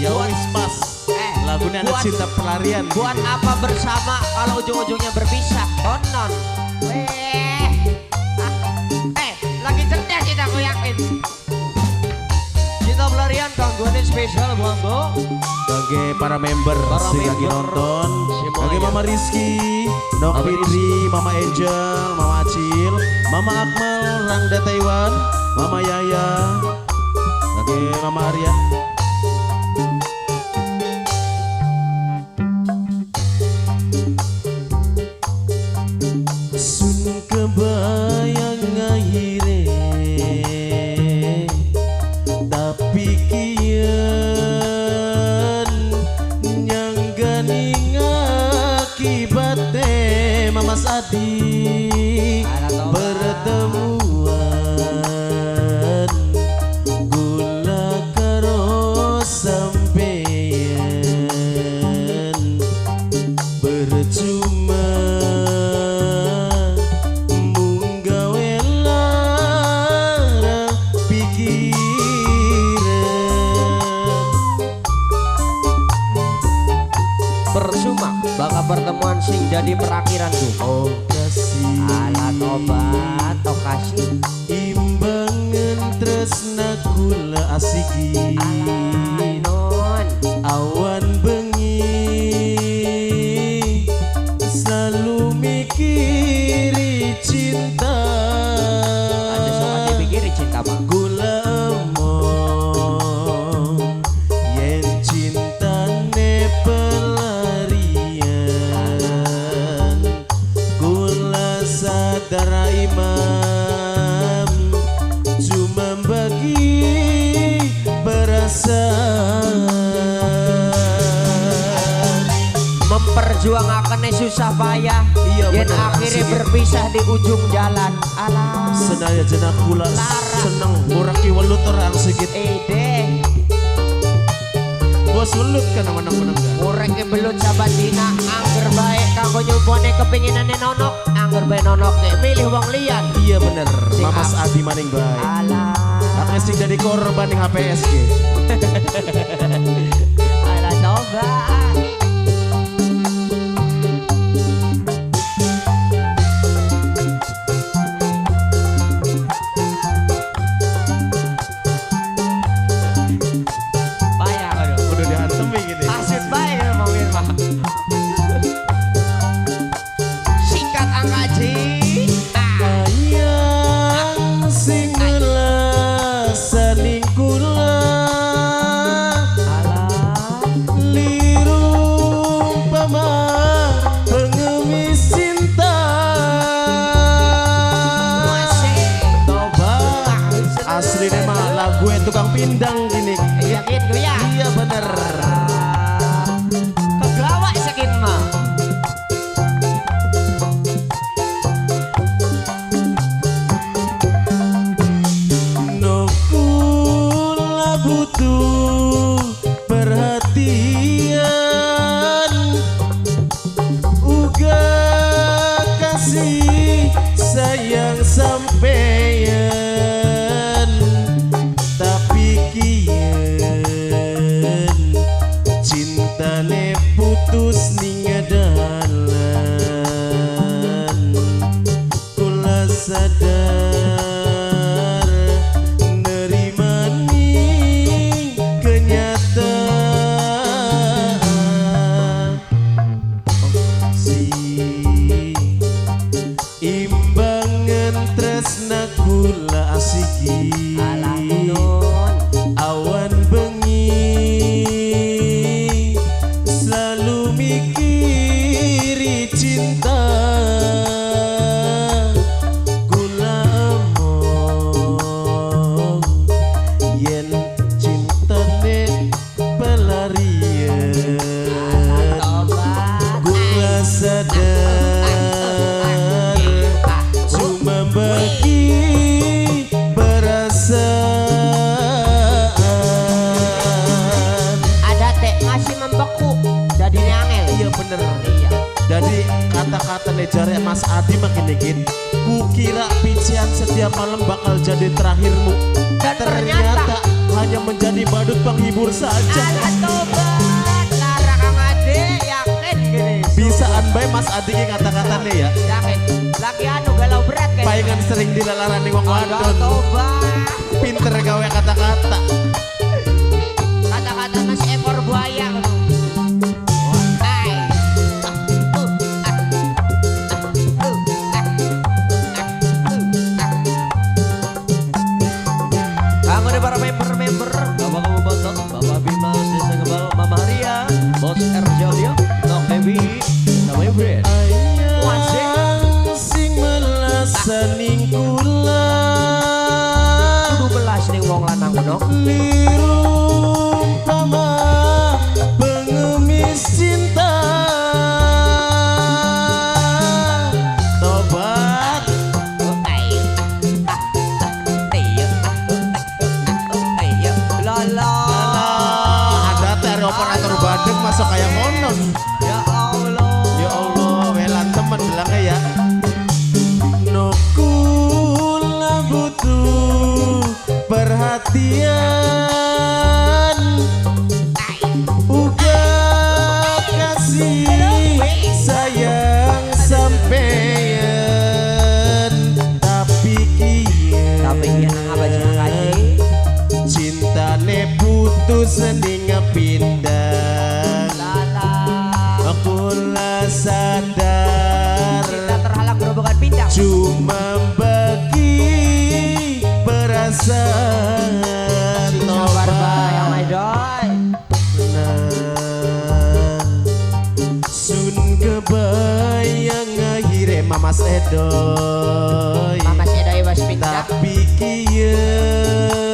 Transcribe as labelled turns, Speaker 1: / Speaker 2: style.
Speaker 1: Ya wis pas. Lagunya ada cinta pelarian.
Speaker 2: Buat apa bersama kalau ujung-ujungnya berpisah? Konon. Lagi cerdas kita, aku yakin. Cinta pelarian gangguannya spesial buat Bo.
Speaker 1: Bagi para member sing lagi nonton. Bagi Mama Rizky, Nok Fitri, Mama Angel, Mama Acil, Mama Akmal, Rangda Taiwan, Mama Yaya, bagi Mama Arya. Sun kebayang akhirnya, tapi kian nyanggani akibatnya Mama Sadi pertemuan gula karo sampeyan percuma munggawe lara pikiran
Speaker 2: Percuma bakal pertemuan sing jadi perakhiranku.
Speaker 1: oh kasih
Speaker 2: Alat obat oh kasih
Speaker 1: imbangan tresna kula asiki
Speaker 2: non
Speaker 1: awan bengi selalu mikiri cinta
Speaker 2: ada soal dipikiri cinta mah.
Speaker 1: kula emong yen cintane pelarian kula sadar imam cuma bagi perasaan
Speaker 2: Memperjuangkan susah payah.
Speaker 1: Iya,
Speaker 2: Yen
Speaker 1: bener,
Speaker 2: akhirnya
Speaker 1: asik.
Speaker 2: berpisah di ujung jalan. Alah
Speaker 1: senaya jenak kula seneng muraki welut orang sedikit
Speaker 2: deh
Speaker 1: bos welut kan menang-menang
Speaker 2: Mureke belut sahabat dina. Angger baik kanggo nyumpone kepinginane nonok. Angger baik nonok deh milih wong liyan.
Speaker 1: iya bener
Speaker 2: Sing
Speaker 1: Mamas
Speaker 2: am-
Speaker 1: Adi maning baik
Speaker 2: Alah
Speaker 1: aku sing jadi korban ning HPSG
Speaker 2: Alah coba payah aduh.
Speaker 1: udah diantemi gini
Speaker 2: Asik baik ya Bang Wirma. Singkat angkaji.
Speaker 1: ayang sing saning kula
Speaker 2: Alah.
Speaker 1: liru pama pengemis cinta
Speaker 2: Masih.
Speaker 1: toba aslinya mah lagu tukang pindang gini
Speaker 2: Yakin gue ya.
Speaker 1: iya bener
Speaker 2: Kegelawak sakit mah.
Speaker 1: no kula butuh perhatian uga kasih sayang sampeyan tapi kian cintane putus ning dalan kula sadar nerimani kenyataan si imbangan tresna kula asiki
Speaker 2: Alah nun.
Speaker 1: awan bengi selalu mikiri cinta kula emong yen cintane pelarian
Speaker 2: Tobat.
Speaker 1: kula sadar cuma bagi perasaan
Speaker 2: Ada teh ngasih membeku. Jadi angel.
Speaker 1: iya bener
Speaker 2: Iya.
Speaker 1: jadi kata-kata nejare Mas Adi makin dikit kukira pincian setiap malam bakal jadi terakhirmu
Speaker 2: Dan
Speaker 1: ternyata hanya menjadi menjadi badut penghibur saja.
Speaker 2: Alah tobat, Lara Kang Ade yakin gini.
Speaker 1: Bisaan bae Mas Adi ki kata-katane ya.
Speaker 2: Yakin, lagi anu galau berat kan.
Speaker 1: Palingan sering dilalarani wong
Speaker 2: Alah
Speaker 1: wadon.
Speaker 2: tobat,
Speaker 1: Pinter gawe kata-kata.
Speaker 2: kata-kata nasi ekor buaya. Hai.
Speaker 3: Kanggo para member-member, Bapak Kamu Botok, Bapak Bima, Desa Gebal, Mama Ria, Bos R. Jolio, Nok Dewi, sama Ibrit.
Speaker 1: Ayang sing melasaning kula
Speaker 2: Kudu belas ning wong lanang kono.
Speaker 1: nirumpama pengemis cinta. Tobat
Speaker 2: Lala.
Speaker 1: ada teri operator badeng masuk kayak monon.
Speaker 2: Ya Allah.
Speaker 1: Ya Allah, welan temen bilangnya ya. Nokula butuh perhatian, uga kasih sayang sampeyan. Tapi
Speaker 2: Tapi iya nang apa jeneng kaji?
Speaker 1: cintane putus ning pindah.
Speaker 2: Lala.
Speaker 1: Aku lah sadar
Speaker 2: Cinta terhalang gerobokan pindah.
Speaker 1: cuma bagi perasaan.
Speaker 2: Sabar bae my doy.
Speaker 1: Sun kebayang akhirnya Mamas Edoy.
Speaker 2: Mama Sedoy was pindah.
Speaker 1: Tapi kieu